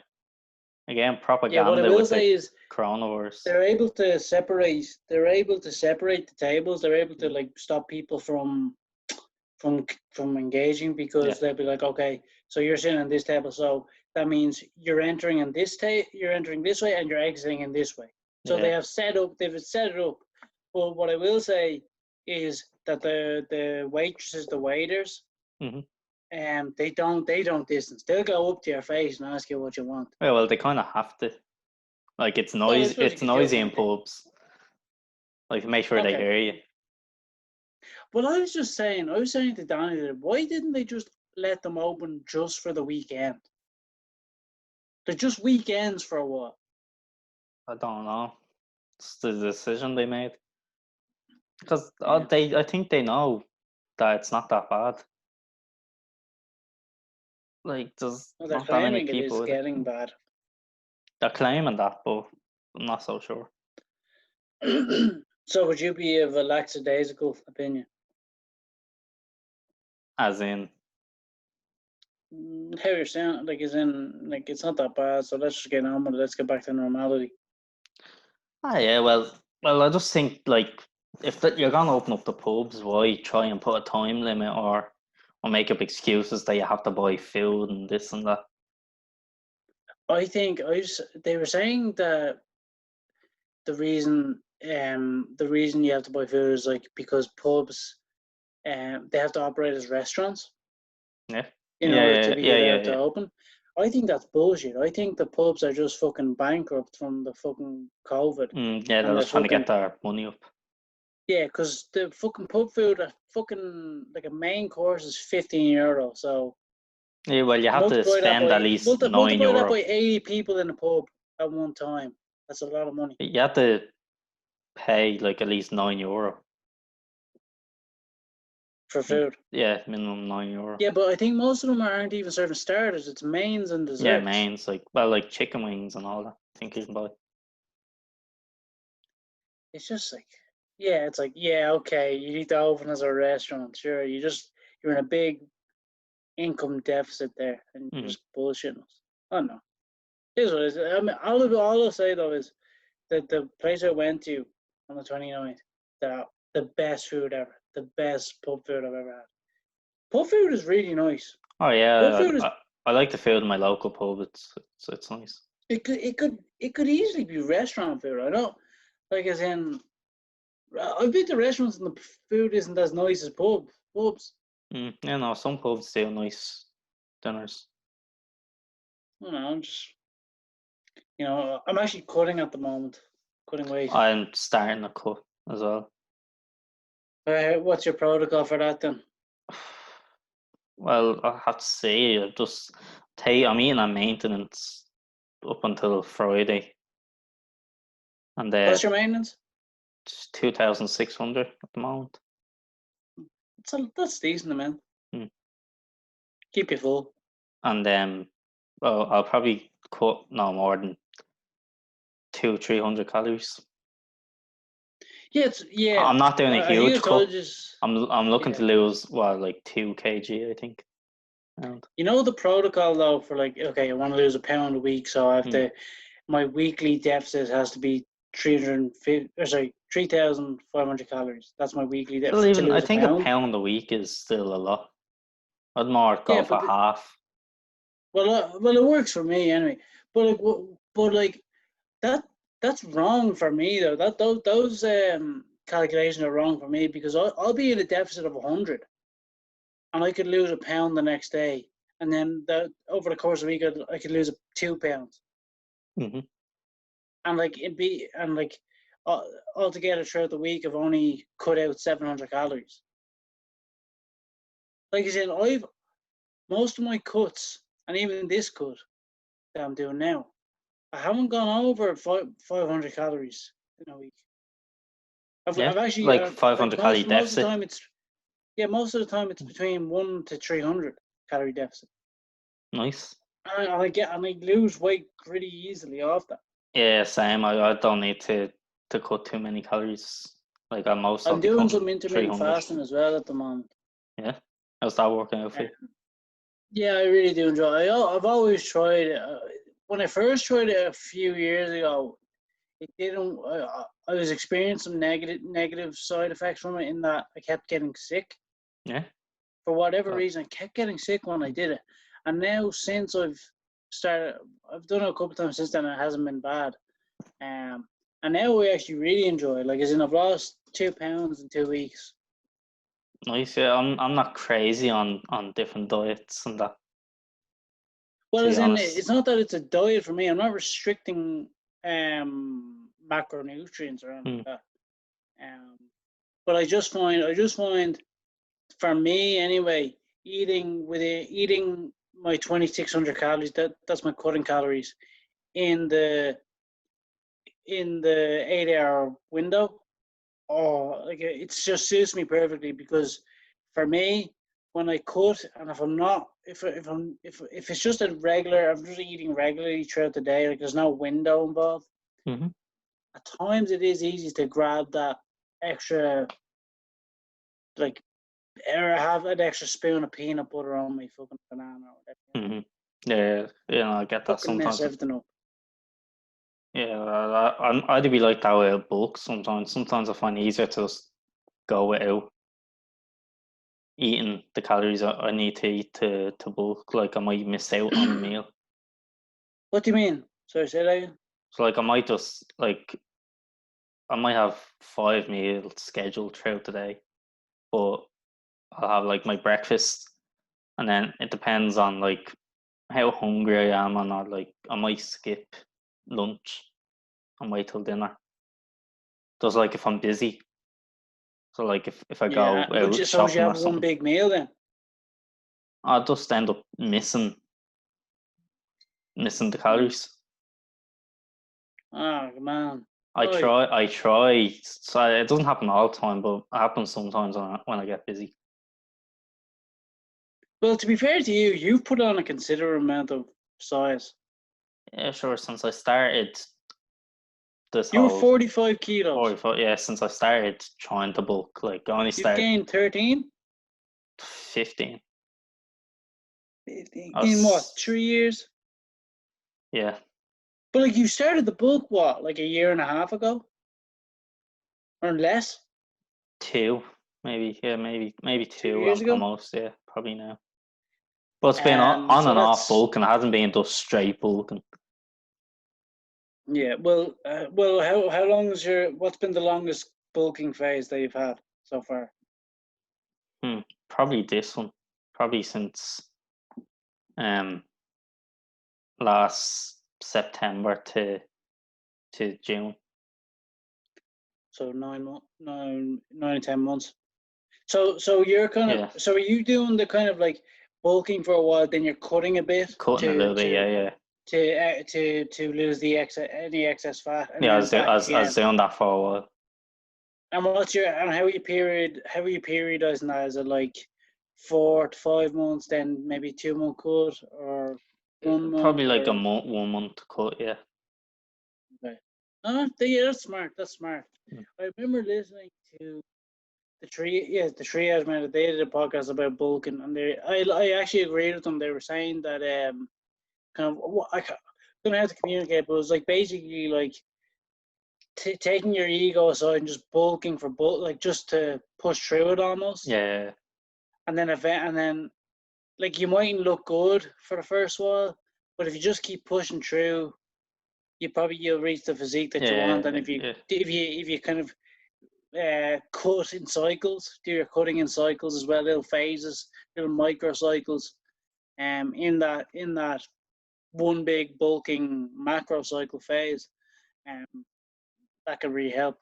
Again, propaganda. Yeah, what I will say is coronavirus. They're able to separate the tables. They're able to like stop people from engaging because they'll be like, okay, so you're sitting on this table, so that means you're entering in you're entering this way and you're exiting in this way. So they've set it up. But what I will say is that the waitresses, the waiters, they don't distance. They'll go up to your face and ask you what you want. Well, they kind of have to. Like it's noisy. It's noisy in pubs. Like make sure they hear you. Well, I was saying to Danny, why didn't they just let them open just for the weekend? They're just weekends for a while. I don't know. It's the decision they made. Because I think they know that it's not that bad. Like there's not that many people. It is getting bad. They're claiming that, but I'm not so sure. So would you be of a lackadaisical opinion? As in? How you're saying, like, as in, like, it's not that bad, so let's just get on with it. Let's get back to normality. Yeah, well, I just think, like, if you're going to open up the pubs, why try and put a time limit or make up excuses that you have to buy food and this and that? I think they were saying that the reason the reason you have to buy food is like because pubs, they have to operate as restaurants Yeah. in order to be allowed to Yeah. open. I think that's bullshit. I think the pubs are just fucking bankrupt from the fucking COVID, Yeah, they're and they're just trying to fucking get their money up. yeah, because the fucking pub food, fucking like a main course is €15. So Yeah, well, you have to multiply that spend at by least multiply that €9. by 80 people in a pub at one time. That's a lot of money You have to pay like at least €9. for food. Yeah, minimum €9. Yeah, but I think most of them aren't even serving starters. It's mains and Yeah, desserts. mains like chicken wings and all that. I think you can buy. It's just like, yeah, it's like, yeah, okay, you need to open as a restaurant. Sure, you're in a big income deficit there, and you're just bullshitting us. I don't know. Here's what it is. I mean, all I'll say though is that the place I went to on the 29th, the best food ever, the best pub food I've ever had. Pub food is really nice. Oh Pub yeah, food is I like the food in my local pub. It's nice. it could easily be restaurant food. I know, like as in, I've been to restaurants and the food isn't as nice as pubs. Yeah, no, some pubs do nice dinners. I don't know, I'm just, I'm actually cutting at the moment, cutting weight. I'm starting to cut as well. What's your protocol for that then? Well, I have to say, I'm eating on maintenance up until Friday, and What's your maintenance? it's 2,600 at the moment. That's decent, man. Hmm. Keep you full. And well, I'll probably cut no more than 200-300 calories. Yeah. I'm not doing a I think I huge told cut. you. I'm looking to lose like 2 kg, I think. And You know the protocol though for like, okay, I want to lose a pound a week, so I have to. My weekly deficit has to be 3,500 calories. That's my weekly still, deficit to even I lose a think a pound. pound a week is still a lot. I'd more Yeah, go for half. well, it works for me anyway. But like that that's wrong for me though. Those calculations are wrong for me because I'll be in a deficit of 100, and I could lose a pound the next day, and then over the course of the week I could lose 2 pounds, and like altogether throughout the week I've only cut out 700 calories. Like I said, I've most of my cuts, and even this cut that I'm doing now, I haven't gone over 500 calories in a week. I've actually like like 500 calorie most of the deficit. time it's between 1 to 300 calorie deficit. Nice. And I lose weight pretty easily off that. Yeah, same. I don't need to cut too many calories. Like at most, I'll I'm be doing cutting some intermittent 300. fasting as well at the moment. Yeah, how's that working out for you? Yeah, I really do enjoy it. I've always tried it. When I first tried it a few years ago, it didn't. I was experiencing some negative side effects from it in that I kept getting sick. Yeah. For whatever reason, I kept getting sick when I did it. And now since I've done it a couple of times since then, and it hasn't been bad. And now we actually really enjoy it. Like, as in, I've lost 2 pounds in 2 weeks. Nice. Yeah, I'm not crazy on different diets and that. Well, To as be in, honest. it's not that it's a diet for me. I'm not restricting macronutrients or anything like that. But I just find, for me anyway, eating my 2,600 calories, that's my cutting calories in the 8-hour window. Oh, like it just suits me perfectly because for me, when I cut, and if it's just I'm just eating regularly throughout the day, like there's no window involved. At times it is easy to grab that extra, like, or have an extra spoon of peanut butter on my fucking banana or whatever. Yeah, I get that Fucking mess sometimes. everything up. Yeah, I'd be like that with bulk sometimes. Sometimes I find it easier to just go without eating the calories I need to eat to bulk. Like I might miss out on a meal. What do you mean? Sorry, say that again. So like I might just like I might have 5 meals scheduled throughout the day, but I'll have like my breakfast, and then it depends on like how hungry I am, and I might skip lunch and wait till dinner. Just like if I'm busy, so like if I go out So would you shopping or have one something, big meal then? I'll just end up missing the calories. Oh man. I Right. try. So it doesn't happen all the time, but it happens sometimes when I get busy. Well, to be fair to you, you've put on a considerable amount of size. Yeah, sure. Since I started this You were whole 45 kilos. 45, yeah, since I started trying to bulk, like I only You've started gained 13? 15. 15. I In what, was 3 years? yeah, But like you started the bulk, what, like a year and a half ago? Or less? 2, maybe, yeah, maybe Two 2 years ago? almost, yeah, probably now. But it's been on So and off that's, bulking. It hasn't been just straight bulking. yeah, how long is what's been the longest bulking phase that you've had so far? Probably this one. Probably since um last September to June. So 9 or 10 months. So you're kind of, Yeah, so are you doing the kind of like bulking for a while, then you're cutting a bit cutting a to little bit. to Yeah, yeah, to lose the any excess fat, and yeah. then back I was again. doing that for a while. And how are you periodizing that? Is it like 4 to 5 months, then maybe 2 month cut, or 1 month, Probably like a or month, 1 month to cut. Yeah. okay? Yeah, that's smart. That's smart. Mm. I remember listening to the triage man. They did a podcast about bulking, and I actually agreed with them. They were saying that kind of don't know how to communicate, but it was like basically like taking your ego aside and just bulking for bulk, like just to push through it almost, Yeah, and then like you mightn't look good for the first while, but if you just keep pushing through, you'll reach the physique that you want. And yeah, yeah. if you kind of cut in cycles, do your cutting in cycles as well, little phases, little micro cycles, in that one big bulking macro cycle phase, um, that can really help.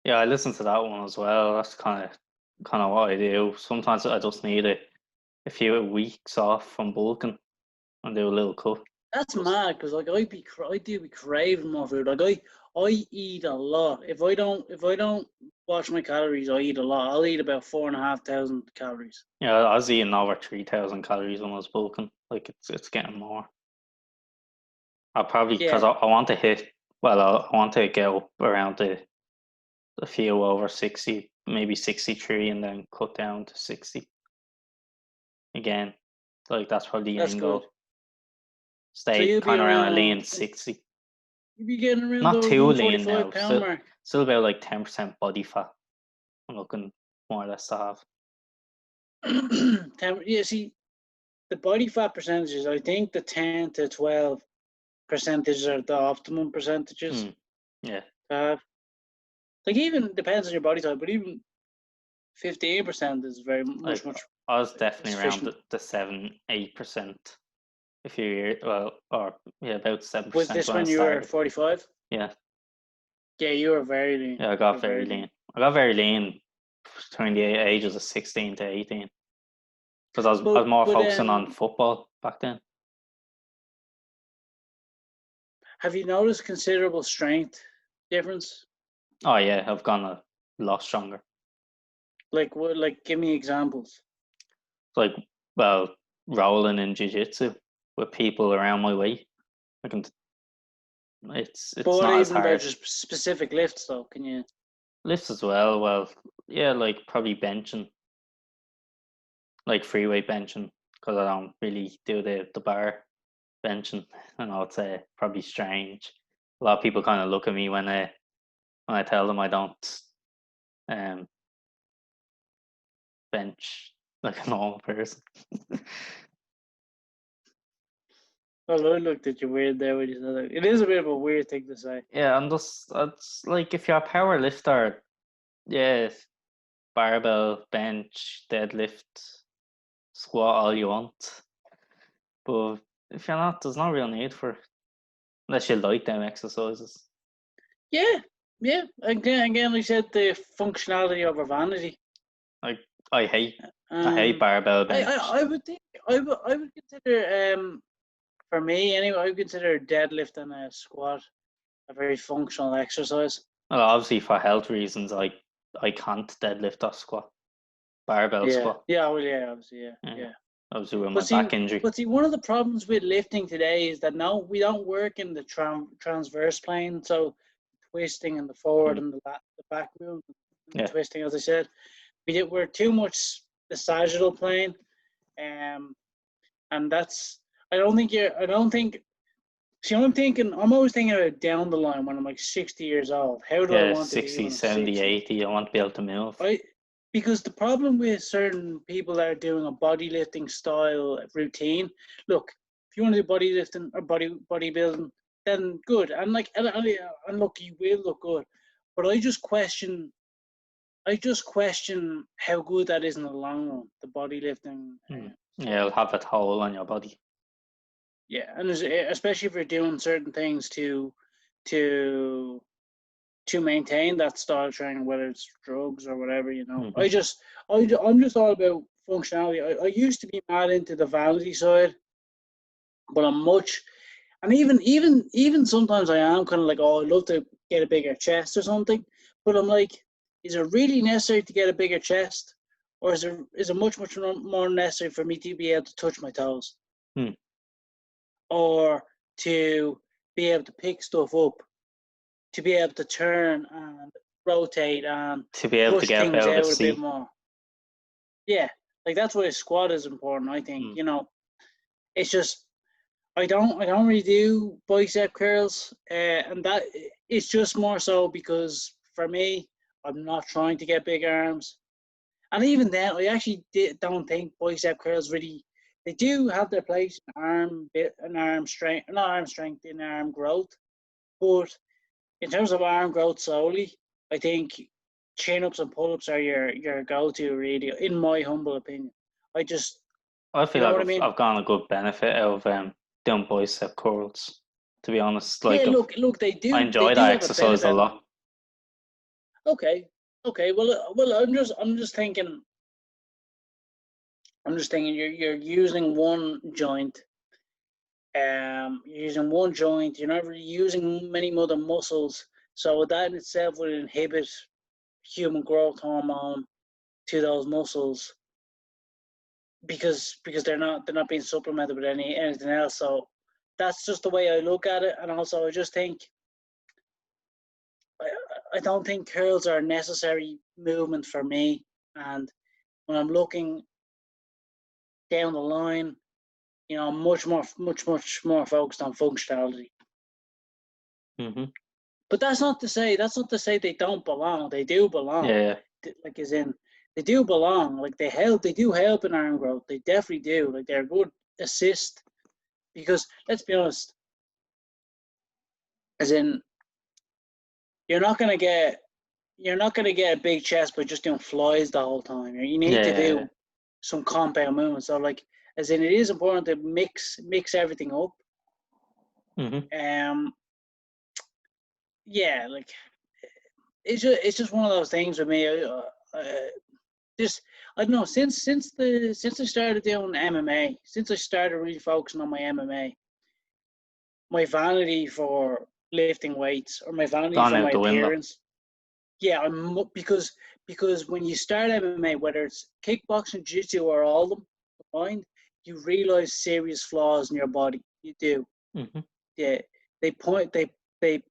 Yeah, I listened to that one as well. That's kind of what I do. Sometimes I just need a few weeks off from bulking and do a little cut. That's Just mad because like I do be craving more food. Like I eat a lot. If I don't watch my calories, I eat a lot. I'll eat about 4,500 calories. yeah, I was eating over 3,000 calories when I was bulking. Like it's getting more. I probably because Yeah, I want to hit. Well, I want to get up around a few over 60, maybe 63, and then cut down to 60 again. Like that's probably the that's end good. goal. So Stay kind of around a lean 60. you'll be getting around Not the too one forty lean five now. pound mark. Still about like 10% body fat. I'm looking more or less to have. Yeah, see the body fat percentages. I think the 10 to 12 percentages are the optimum percentages Mm, yeah. to have. Like even depends on your body type, but even 15% is very Like much I was definitely around sufficient. the 7-8% a few years, well, or yeah, about Was 7% this when I when you were started. 45? Yeah, Yeah, you were very lean. yeah, I You got were very very lean. lean. I got very lean between the ages of 16 to 18 because I was more But focusing on football back then. have you noticed considerable strength difference? Oh yeah, I've gone a lot stronger. Like what? Like give me examples. It's like, well, rolling in jiu-jitsu with people around my weight. I can. But It's what not as even about hard. just specific lifts though? Can you? Lifts as well. Well, yeah, like probably benching, like free weight benching, because I don't really do the bar benching. I know it's probably strange. A lot of people kind of look at me when I tell them I don't um bench like a normal person. Well, I looked at you weird there when you said that. It is a bit of a weird thing to say. Yeah, and that's like if you're a power lifter, yeah, barbell, bench, deadlift, squat all you want. But if you're not, there's no real need for it. Unless you like them exercises. Yeah, yeah. Again, like I said, the functionality over vanity. Like I hate barbell bench. I would think I would consider for me anyway, I would consider deadlift and a squat a very functional exercise. Well, obviously for health reasons, I can't deadlift or squat, barbell Yeah, squat. yeah, well, yeah, obviously, yeah. Obviously with my back injury. But see, one of the problems with lifting today is that now we don't work in the transverse plane, so twisting and the forward and the back move, and the twisting, as I said, we're too much the sagittal plane, and that's I don't think. See, I'm always thinking about down the line when I'm like 60 years old. How do I want to be 60, when I'm 70, 60? 80, I want to be able to move. Because the problem with certain people that are doing a bodylifting style routine, look, if you want to do bodylifting or bodybuilding, then good. And look, you will look good. But I just question how good that is in the long run, the bodylifting. Yeah, it'll have a toll on your body. Yeah, and especially if you're doing certain things to maintain that style training, whether it's drugs or whatever, I'm just all about functionality. I used to be mad into the vanity side, but and even sometimes I am kind of like, oh, I'd love to get a bigger chest or something, but I'm like, is it really necessary to get a bigger chest, or is it much more necessary for me to be able to touch my toes, or to be able to pick stuff up, to be able to turn and rotate and to be able to get things out a bit more. Yeah, like that's why a squat is important, I think. It's just I don't really do bicep curls, and that it's just more so because for me, I'm not trying to get big arms, and even then, I actually don't think bicep curls really. They do have their place in arm strength, not arm strength, in arm growth, but in terms of arm growth solely, I think chin-ups and pull-ups are your go-to, really, in my humble opinion. I feel like I've gotten a good benefit out of doing bicep curls, to be honest. Like, yeah, look, they do. I enjoy that exercise a lot. Okay. Well, I'm just thinking. You're using one joint. You're using one joint. You're not really using many other muscles. So that in itself would inhibit human growth hormone to those muscles because they're not being supplemented with anything else. So that's just the way I look at it. And also, I just think I don't think curls are a necessary movement for me. And when I'm looking down the line, I'm much more focused on functionality. But that's not to say they don't belong. They do belong. Yeah. Like, as in, they do belong. Like, they do help in arm growth. They definitely do. Like, they're a good assist. Because let's be honest, as in, you're not gonna get a big chest by just doing flies the whole time. You need to do some compound movements. So, like, as in, it is important to mix everything up. Yeah, like, it's just one of those things with me. I don't know, since I started doing MMA, since I started really focusing on my MMA, my vanity for lifting weights, or my vanity for my appearance. Yeah, because when you start MMA, whether it's kickboxing, jiu-jitsu, or all of them combined, you realize serious flaws in your body. You do. Yeah, they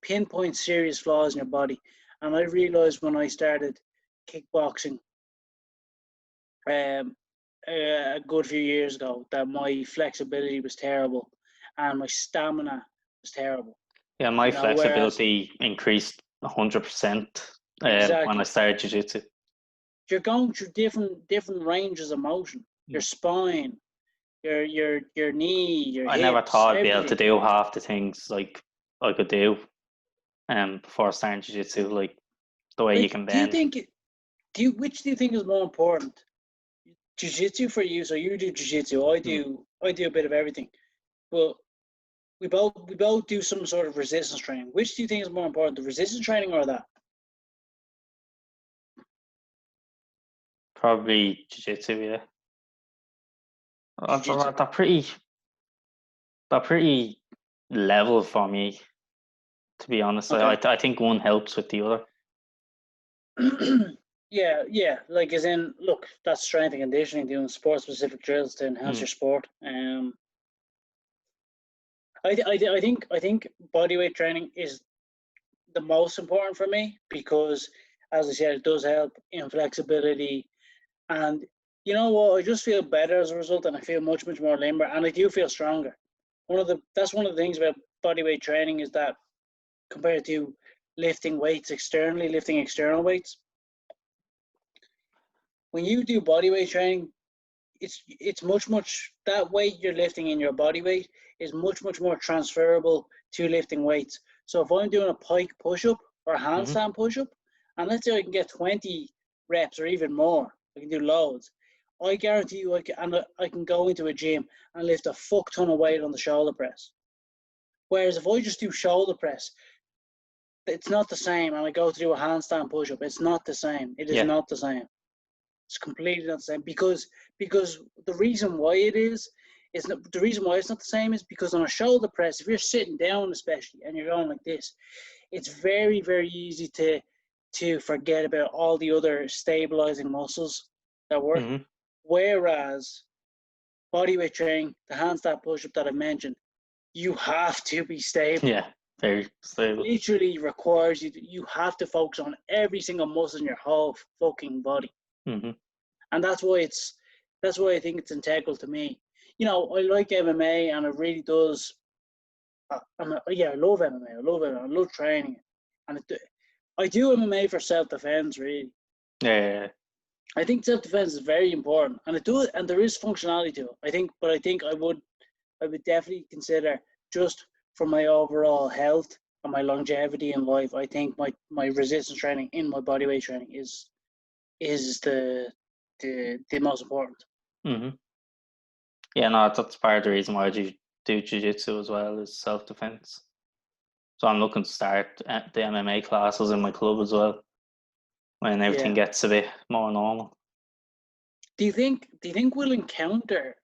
pinpoint serious flaws in your body, and I realized when I started kickboxing, a good few years ago, that my flexibility was terrible, and my stamina was terrible. Yeah, my flexibility increased 100% when I started jiu-jitsu. You're going through different ranges of motion. Your spine, your knee, your I hips, never thought I'd be able to everything. do half the things like I could do before starting jiu-jitsu, like the way you Like, can bend. which do you think is more important? Jiu-jitsu for you, so you do jiu-jitsu, I do a bit of everything. But we both do some sort of resistance training. Which do you think is more important, the resistance training or that? Probably jiu-jitsu, yeah. Jiu-jitsu. They're pretty level for me, to be honest. Okay. I think one helps with the other. Yeah. Like, as in, look, that's strength and conditioning, doing sport-specific drills to enhance your sport. I think bodyweight training is the most important for me because, as I said, it does help in flexibility. And you know what? I just feel better as a result, and I feel much more limber, and I do feel stronger. That's one of the things about bodyweight training is that compared to lifting weights externally, lifting external weights, when you do bodyweight training, it's much that weight you're lifting in your body weight is much more transferable to lifting weights. So if I'm doing a pike push-up or a handstand push-up, and let's say I can get 20 reps or even more, I can do loads. I guarantee you, I can go into a gym and lift a fuck ton of weight on the shoulder press. Whereas if I just do shoulder press, it's not the same. And I go to do a handstand push-up, it's not the same. It is not the same. It's completely not the same because the reason why the reason why it's not the same is because on a shoulder press, if you're sitting down especially and you're going like this, it's very easy to forget about all the other stabilizing muscles that work. Whereas bodyweight training, the handstand push-up that I mentioned, you have to be stable. Yeah, very stable. It literally requires you have to focus on every single muscle in your whole fucking body. And that's why I think it's integral to me. You know, I like MMA, and it really does. I love MMA. I love it. I love training it, and I do MMA for self-defense. Really, Yeah. I think self-defense is very important, and there is functionality to it. But I think I would definitely consider, just for my overall health and my longevity in life, I think my resistance training in my bodyweight training is the most important. Yeah, no, that's part of the reason why I do jiu-jitsu as well, is self-defense. So I'm looking to start the MMA classes in my club as well when everything gets a bit more normal. Do you think we'll encounter,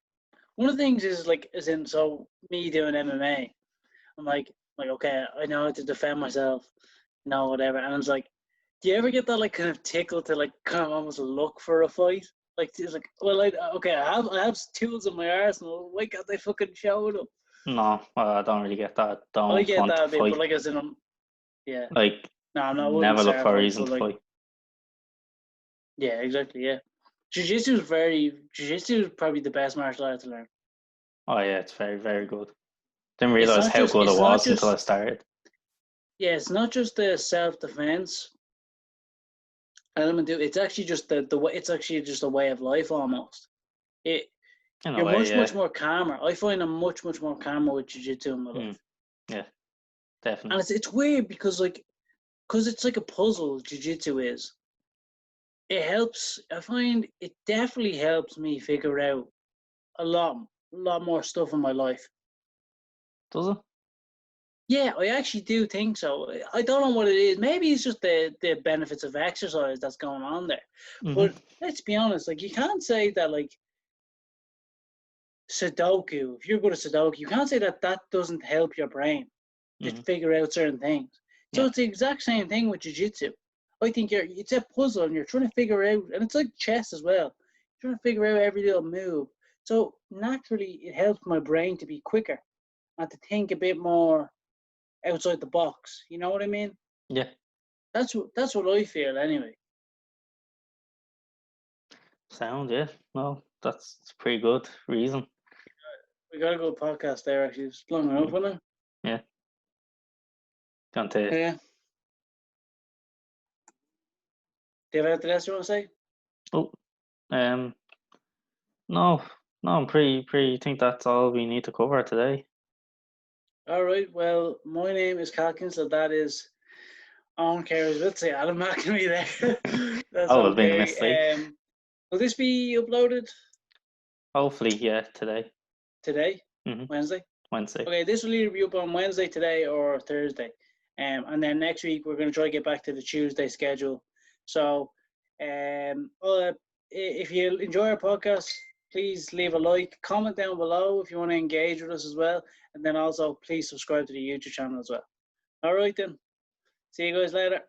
one of the things is like, as in, so me doing MMA, I'm like okay, I know how to defend myself, whatever, and it's like, do you ever get that like kind of tickle to like kind of almost look for a fight? Like, it's like, well, I have tools in my arsenal. Why can't they fucking show them? No, I don't really get that. I get want that to a bit, fight. but like, as in, yeah. Like, No, I'm not. never look for a reason to fight. Yeah, exactly. Yeah, Jiu-jitsu is probably the best martial art to learn. Oh yeah, it's very good. Didn't realize how good it was until I started. Yeah, it's not just the self-defense element. It's actually just the way. It's actually just a way of life almost. You're much more calmer. I find I'm much more calmer with jiu-jitsu in my life. Yeah, definitely. And it's weird because it's like a puzzle. Jiu-jitsu is. It helps. I find it definitely helps me figure out a lot more stuff in my life. Does it? Yeah, I actually do think so. I don't know what it is. Maybe it's just the benefits of exercise that's going on there. But let's be honest, like, you can't say that, like, Sudoku, if you're good at Sudoku, you can't say that doesn't help your brain to figure out certain things. So it's the exact same thing with jiu-jitsu. I think it's a puzzle, and you're trying to figure out, and it's like chess as well. You're trying to figure out every little move. So naturally, it helps my brain to be quicker and to think a bit more outside the box. You know what I mean? Yeah. That's what I feel anyway. Sound, yeah. No, that's a pretty good reason. We got a good podcast there, actually. It's long enough, isn't it? Yeah. Yeah. Do you have anything else you want to say? Oh, no, No, I'm pretty think that's all we need to cover today. All right. Well, my name is Calkins, so that is on carers. Let's say Adam McNamee there. That's Oh, it's been a mistake. okay. Will this be uploaded Hopefully, yeah, today. today, Mm-hmm. Wednesday? Wednesday. Okay, this will either be up on Wednesday today or Thursday. And then next week we're going to try to get back to the Tuesday schedule. So, if you enjoy our podcast, please leave a like, comment down below if you want to engage with us as well. And then also please subscribe to the YouTube channel as well. All right then. See you guys later.